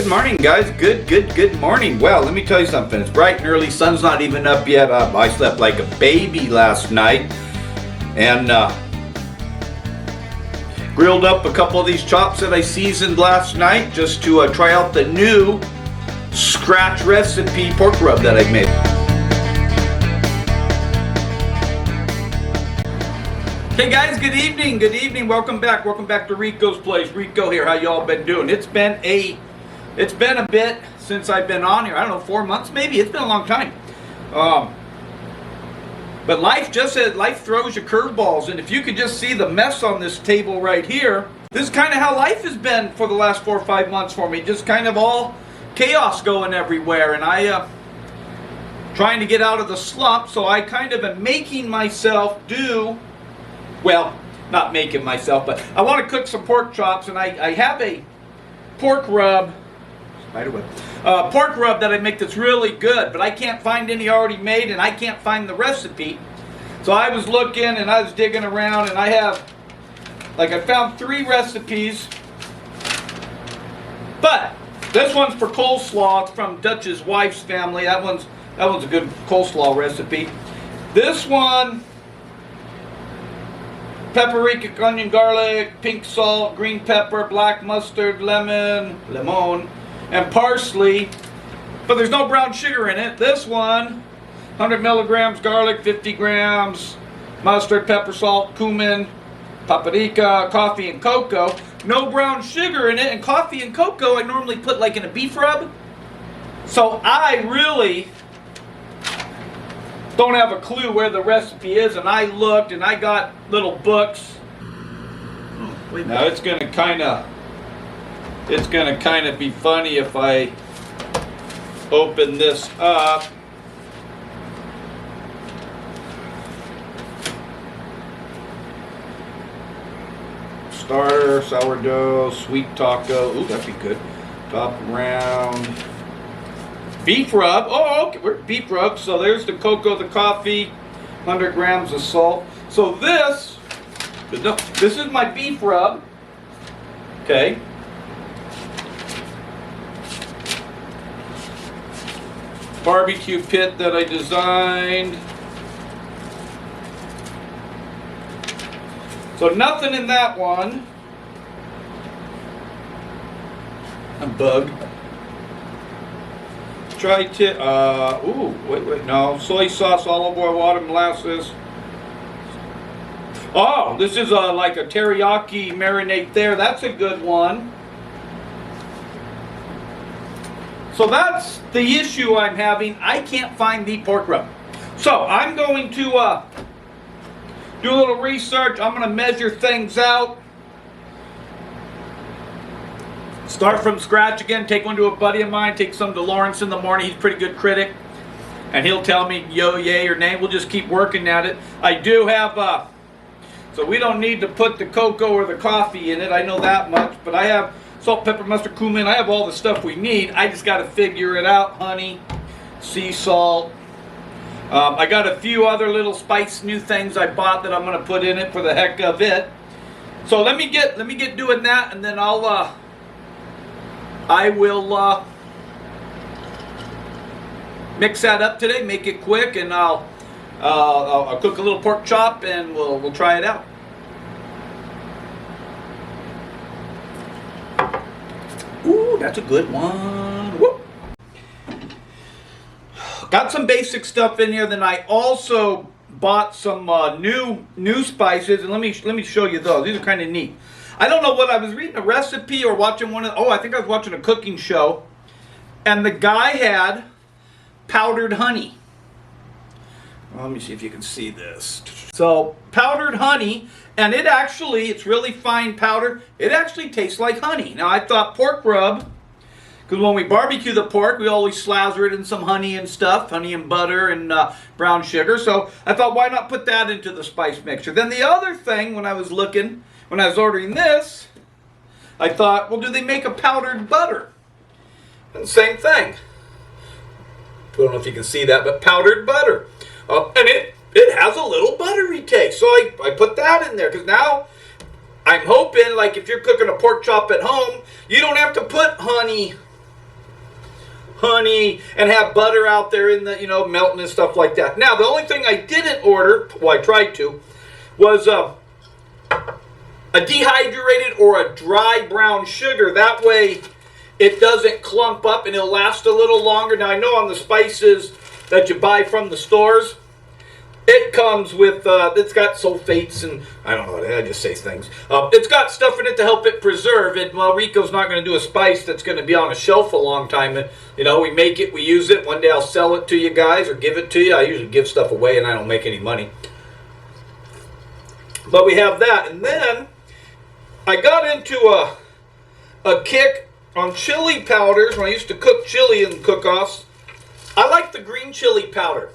morning, guys. Good morning. Well, let me tell you something. It's bright and early. Sun's not even up yet. I slept like a baby last night. And grilled up a couple of these chops that I seasoned last night just to try out the new scratch recipe pork rub that I made. Hey guys, good evening. Welcome back to Rico's place. Rico here. How y'all been doing? It's been a bit since I've been on here. I don't know, 4 months maybe. It's been a long time. But life throws you curveballs, and if you could just see the mess on this table right here, this is kind of how life has been for the last 4 or 5 months for me. Just kind of all chaos going everywhere, and I trying to get out of the slump, so I kind of am making myself do. Well, not making myself, but I want to cook some pork chops, and I have a pork rub that I make that's really good, but I can't find any already made, and I can't find the recipe. So I was looking, and I was digging around, and I found 3 recipes, but this one's for coleslaw. It's from Dutch's wife's family. That one's a good coleslaw recipe. This one, paprika, onion, garlic, pink salt, green pepper, black mustard, lemon, and parsley, but there's no brown sugar in it. This one, 100 milligrams garlic, 50 grams mustard, pepper, salt, cumin, paprika, coffee, and cocoa. No brown sugar in it, and coffee and cocoa I normally put like in a beef rub. So I really don't have a clue where the recipe is, and I looked, and I got little books. Now it's gonna kind of be funny if I open this up. Starter, sourdough, sweet taco. Ooh, that'd be good. Top round. Beef rub. Oh, okay. We're beef rub. So there's the cocoa, the coffee, 100 grams of salt. So this is my beef rub. Okay. Barbecue pit that I designed. So nothing in that one. A bug. No. Soy sauce, olive oil, water, molasses. Oh, this is like a teriyaki marinade there. That's a good one. So that's the issue I'm having. I can't find the pork rub. So I'm going to do a little research. I'm going to measure things out. Start from scratch again. Take one to a buddy of mine. Take some to Lawrence in the morning. He's a pretty good critic. And he'll tell me yo, yay, or nay. We'll just keep working at it. I do have, so we don't need to put the cocoa or the coffee in it. I know that much. But I have salt, pepper, mustard, cumin. I have all the stuff we need. I just got to figure it out. Honey, sea salt. I got a few other little spice new things I bought that I'm going to put in it for the heck of it. So let me get doing that, and then I will mix that up today, make it quick, and I'll cook a little pork chop, and we'll try it out. Ooh, that's a good one. Woo. Got some basic stuff in here. Then I also bought some new spices, and let me show you those. These are kind of neat. I don't know what I was reading, a recipe or watching I think I was watching a cooking show, and the guy had powdered honey. Well, let me see if you can see this. So powdered honey, and it's really fine powder. It actually tastes like honey. Now I thought pork rub, because when we barbecue the pork, we always slather it in some honey and stuff, honey and butter and brown sugar. So I thought, why not put that into the spice mixture? Then the other thing, when I was ordering this, I thought, well, do they make a powdered butter? And same thing. I don't know if you can see that, but powdered butter. And it has a little buttery taste. So I put that in there, because now I'm hoping, like if you're cooking a pork chop at home, you don't have to put honey honey, and have butter out there in the, melting and stuff like that. Now, the only thing I didn't order, well, I tried to, was a dehydrated or a dry brown sugar. That way it doesn't clump up and it'll last a little longer. Now, I know on the spices that you buy from the stores, it comes with, it's got sulfates and, I don't know, I just say things. It's got stuff in it to help it preserve it. Well, Rico's not going to do a spice that's going to be on a shelf a long time. And, we make it, we use it. One day I'll sell it to you guys or give it to you. I usually give stuff away and I don't make any money. But we have that. And then I got into a kick on chili powders when I used to cook chili in cook-offs. I like the green chili powder.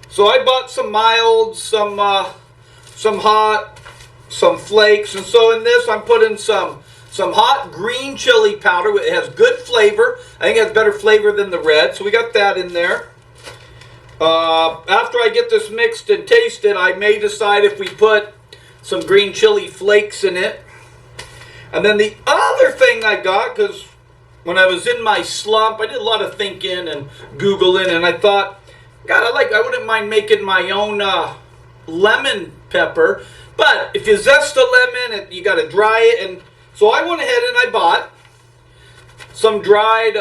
So I bought some mild, some hot, some flakes. And so in this I'm putting some hot green chili powder. It has good flavor. I think it has better flavor than the red. So we got that in there. After I get this mixed and tasted, I may decide if we put some green chili flakes in it. And then the other thing I got, because when I was in my slump, I did a lot of thinking and Googling, and I thought, God, I wouldn't mind making my own lemon pepper. But if you zest a lemon, you got to dry it. And so I went ahead and I bought some dried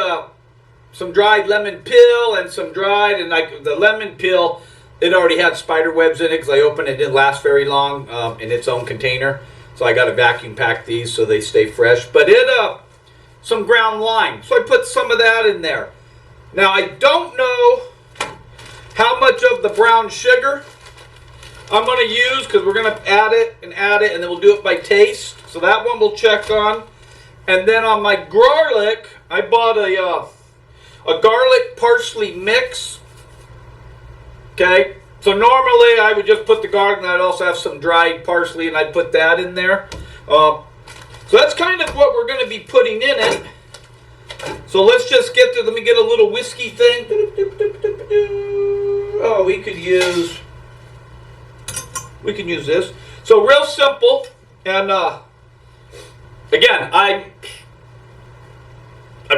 lemon peel and some dried, and the lemon peel, it already had spider webs in it because I opened it. It didn't last very long in its own container. So I got to vacuum pack these so they stay fresh. But some ground lime. So I put some of that in there. Now I don't know how much of the brown sugar I'm going to use because we're going to add it, and then we'll do it by taste. So that one we'll check on. And then on my garlic, I bought a garlic parsley mix. Okay. So normally I would just put the garlic, and I'd also have some dried parsley, and I'd put that in there. So that's kind of what we're going to be putting in it. So let's just get to, let me get a little whiskey thing. Oh, we could use this. So real simple. And again, I'm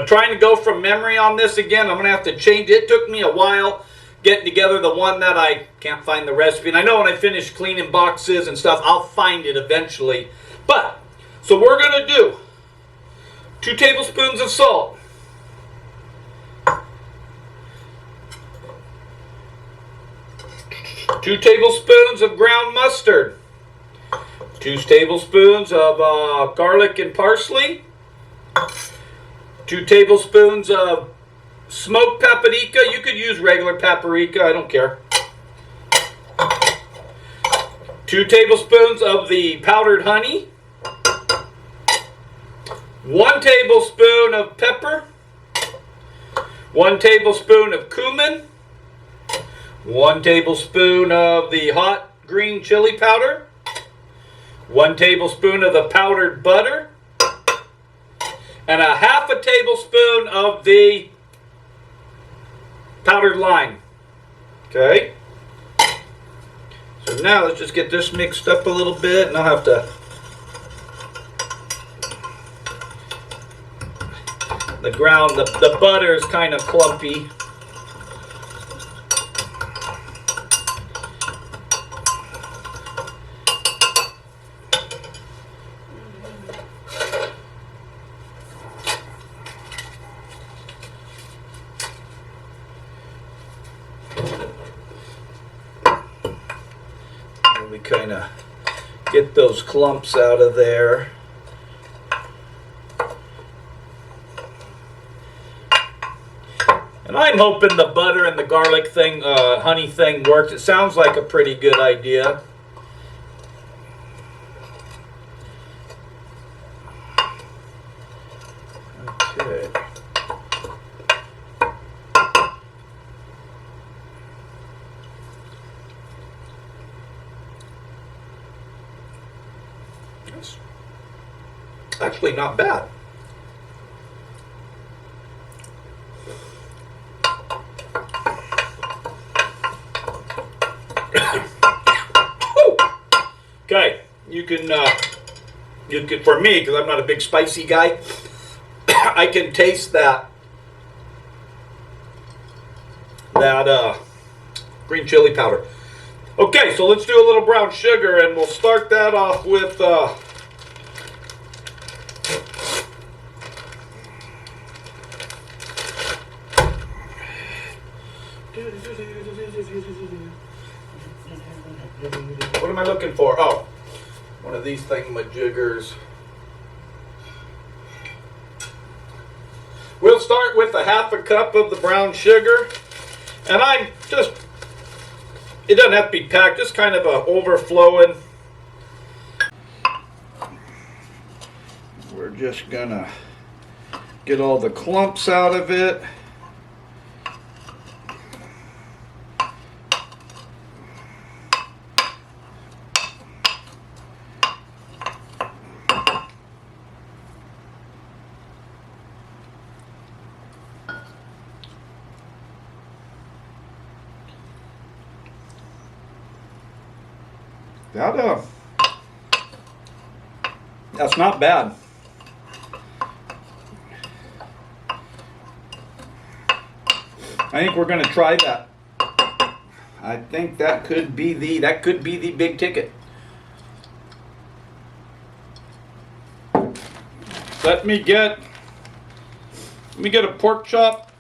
trying to go from memory on this again. I'm going to have to change it. It took me a while getting together the one that I can't find the recipe. And I know when I finish cleaning boxes and stuff, I'll find it eventually. But, so we're going to do 2 tablespoons of salt. 2 tablespoons of ground mustard. 2 tablespoons of garlic and parsley. 2 tablespoons of smoked paprika. You could use regular paprika, I don't care. 2 tablespoons of the powdered honey. 1 tablespoon of pepper. 1 tablespoon of cumin. 1 tablespoon of the hot green chili powder. 1 tablespoon of the powdered butter. And a half a tablespoon of the powdered lime. Okay. So now let's just get this mixed up a little bit, and I'll have to. The butter is kind of clumpy. We kind of get those clumps out of there. And I'm hoping the butter and the garlic thing, honey thing works. It sounds like a pretty good idea. Okay. That's actually not bad. Okay, you can for me, because I'm not a big spicy guy, I can taste that that green chili powder. Okay, so let's do a little brown sugar, and we'll start that off with what am I looking for? Oh, one of these thingamajiggers. We'll start with a half a cup of the brown sugar, and I'm just, it doesn't have to be packed, just kind of a overflowing. We're just gonna get all the clumps out of it. That's not bad. I think we're going to try that. I think that could be the big ticket. Let me get a pork chop.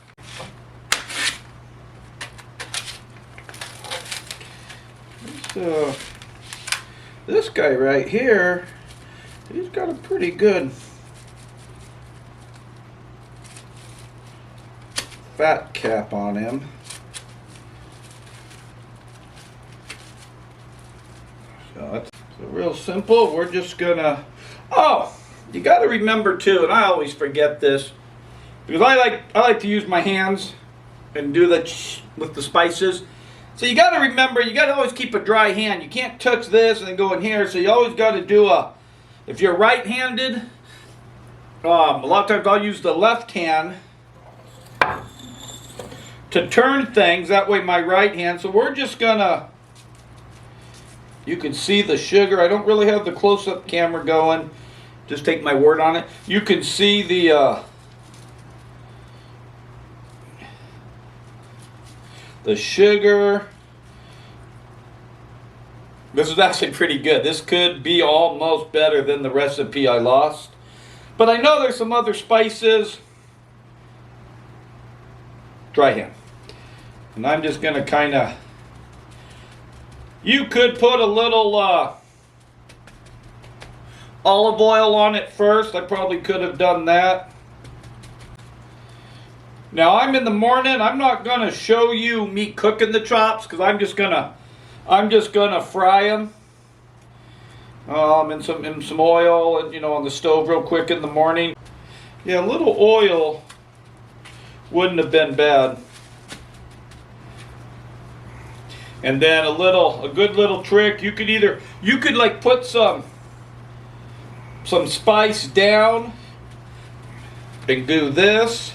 This guy right here, he's got a pretty good fat cap on him. So it's real simple. We're just gonna, oh, you got to remember too, and I always forget this, because I like to use my hands and do the with the spices. So you got to remember, you got to always keep a dry hand. You can't touch this and then go in here. So you always got to do if you're right-handed, a lot of times I'll use the left hand to turn things. That way my right hand. So we're just gonna, you can see the sugar. I don't really have the close-up camera going. Just take my word on it. You can see the sugar. This is actually pretty good. This could be almost better than the recipe I lost. But I know there's some other spices. Dry hand. And I'm just going to kind of, you could put a little olive oil on it first. I probably could have done that. Now I'm in the morning. I'm not going to show you me cooking the chops, because I'm just gonna fry them in some oil, and on the stove real quick in the morning. Yeah, a little oil wouldn't have been bad. And then a good little trick. You could like put some spice down and do this.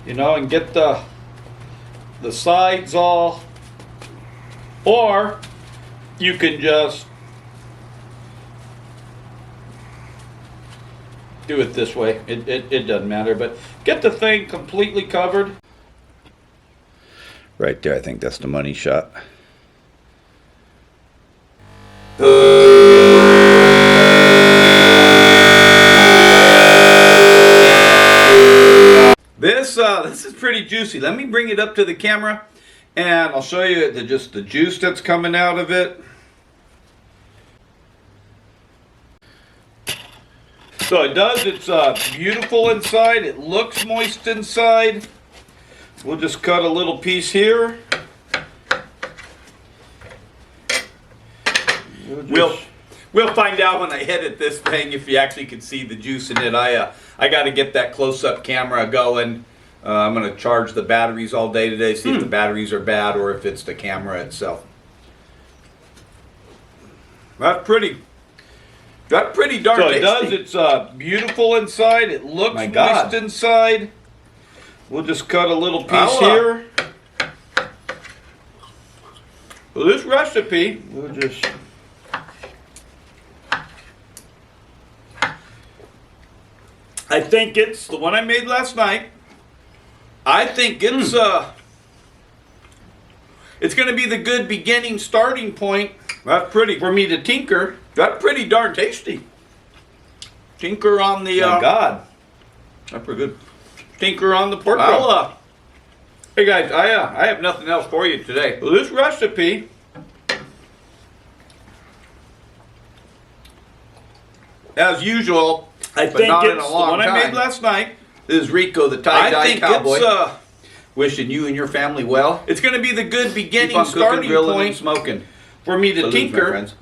And get the sides all, or you can just do it this way. It doesn't matter, but get the thing completely covered. Right there, I think that's the money shot. This is pretty juicy. Let me bring it up to the camera, and I'll show you just the juice that's coming out of it. So it does. It's beautiful inside. It looks moist inside. We'll just cut a little piece here. We'll find out when I edit this thing if you actually can see the juice in it. I got to get that close-up camera going. I'm going to charge the batteries all day today, see if the batteries are bad or if it's the camera itself. That's pretty darn tasty. So it does. It's beautiful inside. It looks moist inside. We'll just cut a little piece here. Well, this recipe, I think it's the one I made last night. I think it's It's going to be the good beginning starting point. That's pretty. For me to tinker. That's pretty darn tasty. Tinker on the. My God, that's pretty good. Tinker on the pork Wow. roll. Hey guys, I have nothing else for you today. Well, this recipe. As usual, I but think not in it's a the long one I time. made last night. This is Rico, the I tie-dye think cowboy. it's wishing you and your family well. It's going to be the good Keep beginning on cooking, starting grilling, and point smoking. for me to Salute, my tinker. friends.